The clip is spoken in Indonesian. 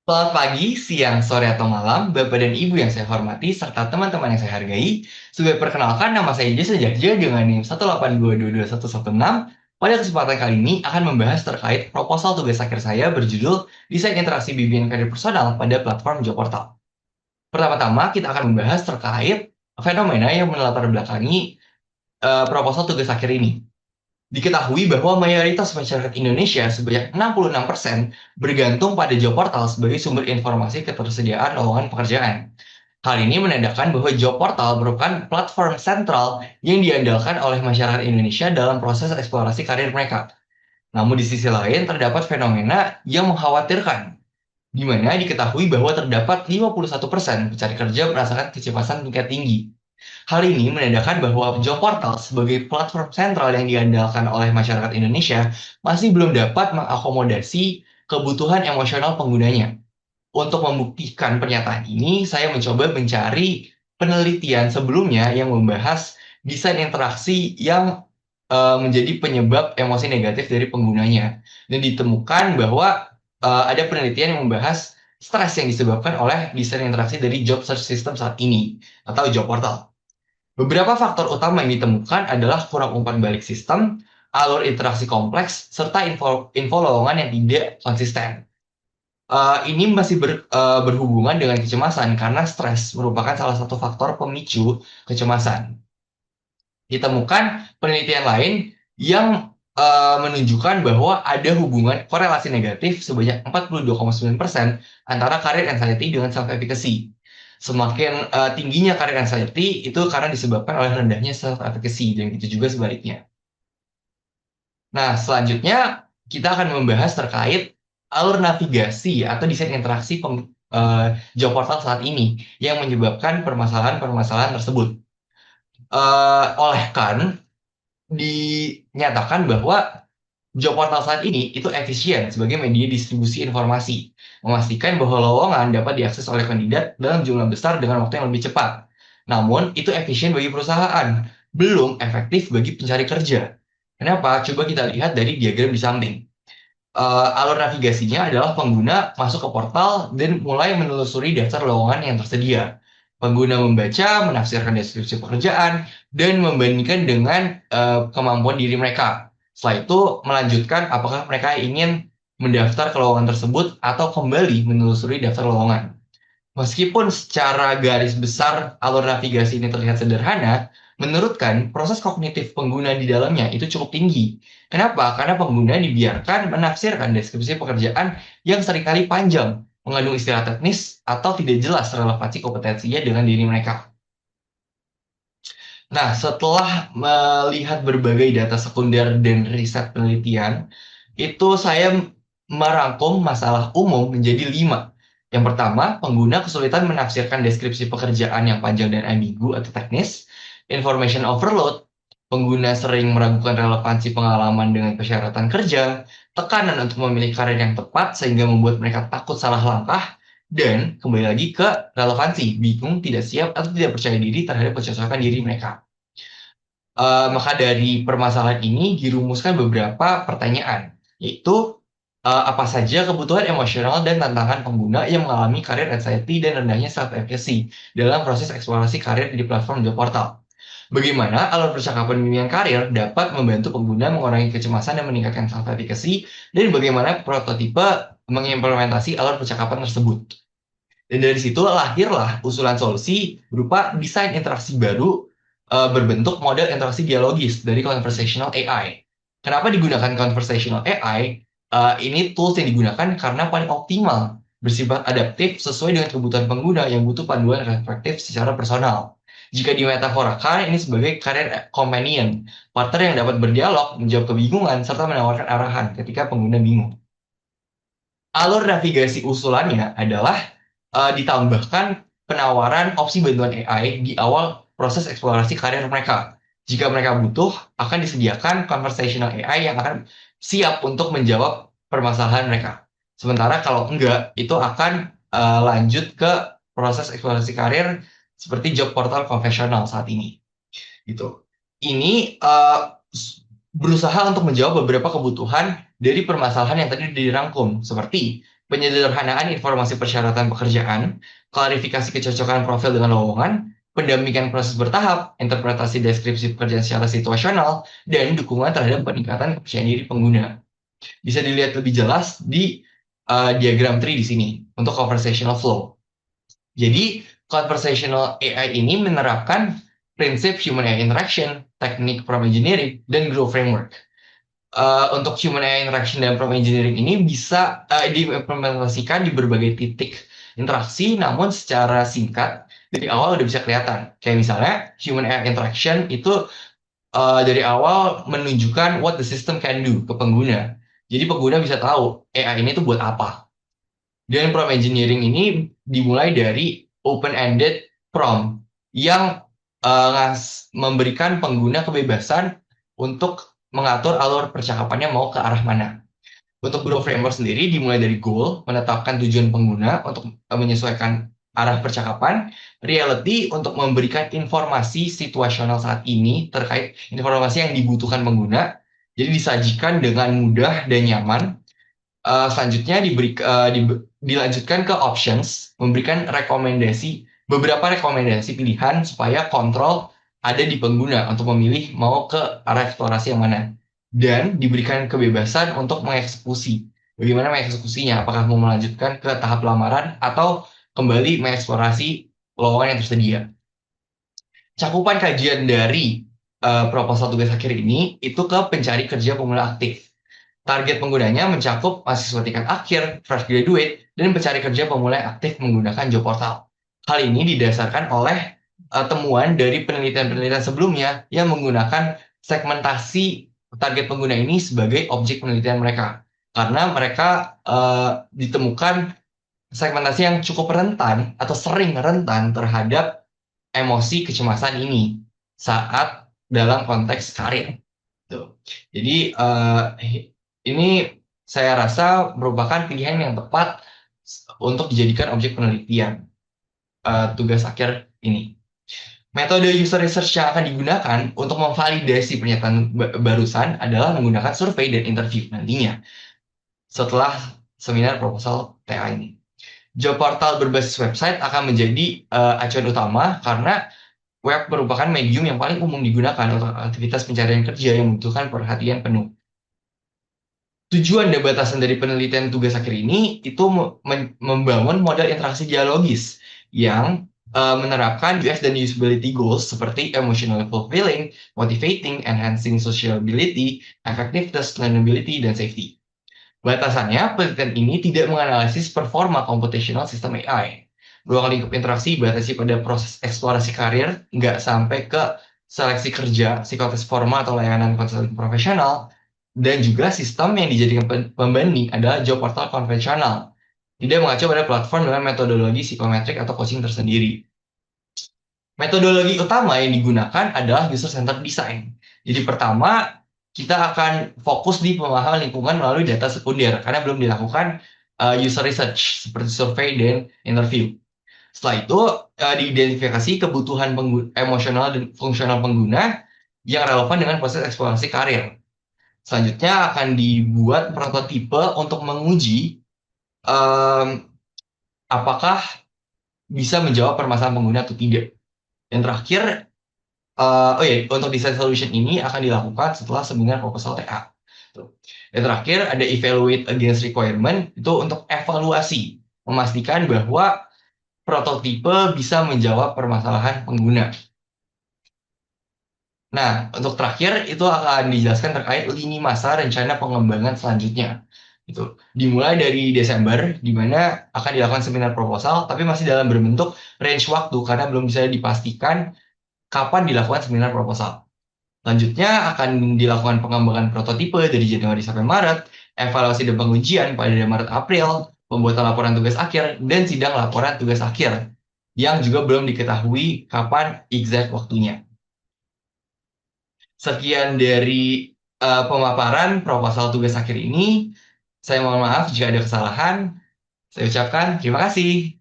Selamat pagi, siang, sore, atau malam, Bapak dan Ibu yang saya hormati, serta teman-teman yang saya hargai. Sebagai perkenalkan, nama saya Jason Jagja dengan NIM 182222116. Pada kesempatan kali ini akan membahas terkait proposal tugas akhir saya berjudul Desain Interaksi Bimbingan Karir Personal pada platform Job Portal. Pertama-tama, kita akan membahas terkait fenomena yang melatar belakangi proposal tugas akhir ini. Diketahui bahwa mayoritas masyarakat Indonesia sebanyak 66% bergantung pada job portal sebagai sumber informasi ketersediaan lowongan pekerjaan. Hal ini menandakan bahwa job portal merupakan platform sentral yang diandalkan oleh masyarakat Indonesia dalam proses eksplorasi karir mereka. Namun di sisi lain terdapat fenomena yang mengkhawatirkan, di mana diketahui bahwa terdapat 51% pencari kerja merasakan kecemasan tingkat tinggi. Hal ini menandakan bahwa job portal sebagai platform sentral yang diandalkan oleh masyarakat Indonesia masih belum dapat mengakomodasi kebutuhan emosional penggunanya. Untuk membuktikan pernyataan ini, saya mencoba mencari penelitian sebelumnya yang membahas desain interaksi yang menjadi penyebab emosi negatif dari penggunanya. Dan ditemukan bahwa ada penelitian yang membahas stres yang disebabkan oleh desain interaksi dari job search system saat ini atau job portal. Beberapa faktor utama yang ditemukan adalah kurang umpan balik sistem, alur interaksi kompleks, serta info lowongan yang tidak konsisten. Ini masih berhubungan dengan kecemasan karena stres merupakan salah satu faktor pemicu kecemasan. Ditemukan penelitian lain yang menunjukkan bahwa ada hubungan korelasi negatif sebanyak 42,9% antara karir anxiety dengan self efficacy. Semakin tingginya karir anxiety itu karena disebabkan oleh rendahnya self efficacy dan itu juga sebaliknya. Nah, selanjutnya kita akan membahas terkait alur navigasi atau desain interaksi job portal saat ini yang menyebabkan permasalahan-permasalahan tersebut. Oleh kan dinyatakan bahwa job portal saat ini itu efisien sebagai media distribusi informasi, memastikan bahwa lowongan dapat diakses oleh kandidat dalam jumlah besar dengan waktu yang lebih cepat. Namun, itu efisien bagi perusahaan, belum efektif bagi pencari kerja. Kenapa? Coba kita lihat dari diagram di samping. Alur navigasinya adalah pengguna masuk ke portal dan mulai menelusuri daftar lowongan yang tersedia. Pengguna membaca, menafsirkan deskripsi pekerjaan, dan membandingkan dengan kemampuan diri mereka. Setelah itu, melanjutkan apakah mereka ingin mendaftar ke lowongan tersebut atau kembali menelusuri daftar lowongan. Meskipun secara garis besar alur navigasi ini terlihat sederhana, menurutkan proses kognitif pengguna di dalamnya itu cukup tinggi. Kenapa? Karena pengguna dibiarkan menafsirkan deskripsi pekerjaan yang seringkali panjang, mengandung istilah teknis, atau tidak jelas relevansi kompetensinya dengan diri mereka. Nah, setelah melihat berbagai data sekunder dan riset penelitian, itu saya merangkum masalah umum menjadi 5. Yang pertama, pengguna kesulitan menafsirkan deskripsi pekerjaan yang panjang dan ambigu atau teknis. Information overload, pengguna sering meragukan relevansi pengalaman dengan persyaratan kerja. Tekanan untuk memilih karir yang tepat sehingga membuat mereka takut salah langkah. Dan kembali lagi ke relevansi, bingung, tidak siap, atau tidak percaya diri terhadap kecocokan diri mereka. Maka dari permasalahan ini dirumuskan beberapa pertanyaan, yaitu apa saja kebutuhan emosional dan tantangan pengguna yang mengalami karir anxiety dan rendahnya self-efficacy dalam proses eksplorasi karir di platform job portal. Bagaimana alur percakapan bimbingan karir dapat membantu pengguna mengurangi kecemasan dan meningkatkan self-efficacy, dan bagaimana prototipe mengimplementasi alur percakapan tersebut. Dan dari situ lahirlah usulan solusi berupa desain interaksi baru berbentuk model interaksi dialogis dari conversational AI. Kenapa digunakan conversational AI? Ini tools yang digunakan karena paling optimal, bersifat adaptif sesuai dengan kebutuhan pengguna yang butuh panduan reflektif secara personal. Jika dimetaforakan, ini sebagai career companion, partner yang dapat berdialog, menjawab kebingungan, serta menawarkan arahan ketika pengguna bingung. Alur navigasi usulannya adalah ditambahkan penawaran opsi bantuan AI di awal proses eksplorasi karir mereka. Jika mereka butuh, akan disediakan conversational AI yang akan siap untuk menjawab permasalahan mereka. Sementara kalau enggak, itu akan lanjut ke proses eksplorasi karir seperti job portal konvensional saat ini. Gitu. Ini berusaha untuk menjawab beberapa kebutuhan dari permasalahan yang tadi dirangkum, seperti penyederhanaan informasi persyaratan pekerjaan, klarifikasi kecocokan profil dengan lowongan, pendampingan proses bertahap, interpretasi deskripsi pekerjaan secara situasional, dan dukungan terhadap peningkatan kepercayaan diri pengguna. Bisa dilihat lebih jelas di diagram tree di sini untuk conversational flow. Jadi, conversational AI ini menerapkan prinsip human AI interaction, teknik prompt engineering, dan grow framework. Untuk human AI interaction dan prompt engineering ini bisa diimplementasikan di berbagai titik interaksi, namun secara singkat dari awal udah bisa kelihatan. Kayak misalnya human AI interaction itu dari awal menunjukkan what the system can do ke pengguna. Jadi pengguna bisa tahu AI ini tuh buat apa. Dan prompt engineering ini dimulai dari open-ended prompt yang memberikan pengguna kebebasan untuk mengatur alur percakapannya mau ke arah mana. Untuk Grow Framework sendiri dimulai dari goal, menetapkan tujuan pengguna untuk menyesuaikan arah percakapan, reality untuk memberikan informasi situasional saat ini terkait informasi yang dibutuhkan pengguna, jadi disajikan dengan mudah dan nyaman. Selanjutnya dilanjutkan ke options, memberikan beberapa rekomendasi pilihan supaya kontrol ada di pengguna untuk memilih mau ke arah eksplorasi yang mana. Dan diberikan kebebasan untuk mengeksekusi. Bagaimana mengeksekusinya? Apakah mau melanjutkan ke tahap lamaran atau kembali mengeksplorasi lowongan yang tersedia. Cakupan kajian dari proposal tugas akhir ini itu ke pencari kerja pemula aktif. Target penggunanya mencakup mahasiswa tingkat akhir, fresh graduate, dan pencari kerja pemula yang aktif menggunakan job portal. Hal ini didasarkan oleh temuan dari penelitian-penelitian sebelumnya yang menggunakan segmentasi target pengguna ini sebagai objek penelitian mereka. Karena mereka ditemukan segmentasi yang cukup rentan atau sering rentan terhadap emosi kecemasan ini saat dalam konteks karir. Tuh. Jadi ini saya rasa merupakan pilihan yang tepat untuk dijadikan objek penelitian tugas akhir ini. Metode user research yang akan digunakan untuk memvalidasi pernyataan barusan adalah menggunakan survei dan interview nantinya setelah seminar proposal TA ini. Job portal berbasis website akan menjadi acuan utama karena web merupakan medium yang paling umum digunakan untuk aktivitas pencarian kerja yang membutuhkan perhatian penuh. Tujuan dan batasan dari penelitian tugas akhir ini itu membangun model interaksi dialogis yang menerapkan UX dan usability goals seperti emotionally fulfilling, motivating, enhancing sociability, effectiveness, learnability, dan safety. Batasannya, penelitian ini tidak menganalisis performa computational system AI. Ruang lingkup interaksi dibatasi pada proses eksplorasi karir, nggak sampai ke seleksi kerja, psikotes formal atau layanan konseling profesional, dan juga sistem yang dijadikan pembanding adalah job portal konvensional. Tidak mengacu pada platform dengan metodologi psikometrik atau coaching tersendiri. Metodologi utama yang digunakan adalah user-centered design. Jadi pertama, kita akan fokus di pemahaman lingkungan melalui data sekunder, karena belum dilakukan user research, seperti survei dan interview. Setelah itu, diidentifikasi kebutuhan emosional dan fungsional pengguna yang relevan dengan proses eksplorasi karir. Selanjutnya akan dibuat prototipe untuk menguji apakah bisa menjawab permasalahan pengguna atau tidak. Dan terakhir, untuk design solution ini akan dilakukan setelah seminar proposal TA. Dan terakhir ada evaluate against requirement, itu untuk evaluasi, memastikan bahwa prototipe bisa menjawab permasalahan pengguna. Nah, untuk terakhir itu akan dijelaskan terkait lini masa rencana pengembangan selanjutnya. Itu dimulai dari Desember, di mana akan dilakukan seminar proposal, tapi masih dalam berbentuk range waktu karena belum bisa dipastikan kapan dilakukan seminar proposal. Selanjutnya akan dilakukan pengembangan prototipe dari Januari sampai Maret, evaluasi dan pengujian pada Maret-April, pembuatan laporan tugas akhir, dan sidang laporan tugas akhir, yang juga belum diketahui kapan exact waktunya. Sekian dari pemaparan proposal tugas akhir ini. Saya mohon maaf jika ada kesalahan. Saya ucapkan terima kasih.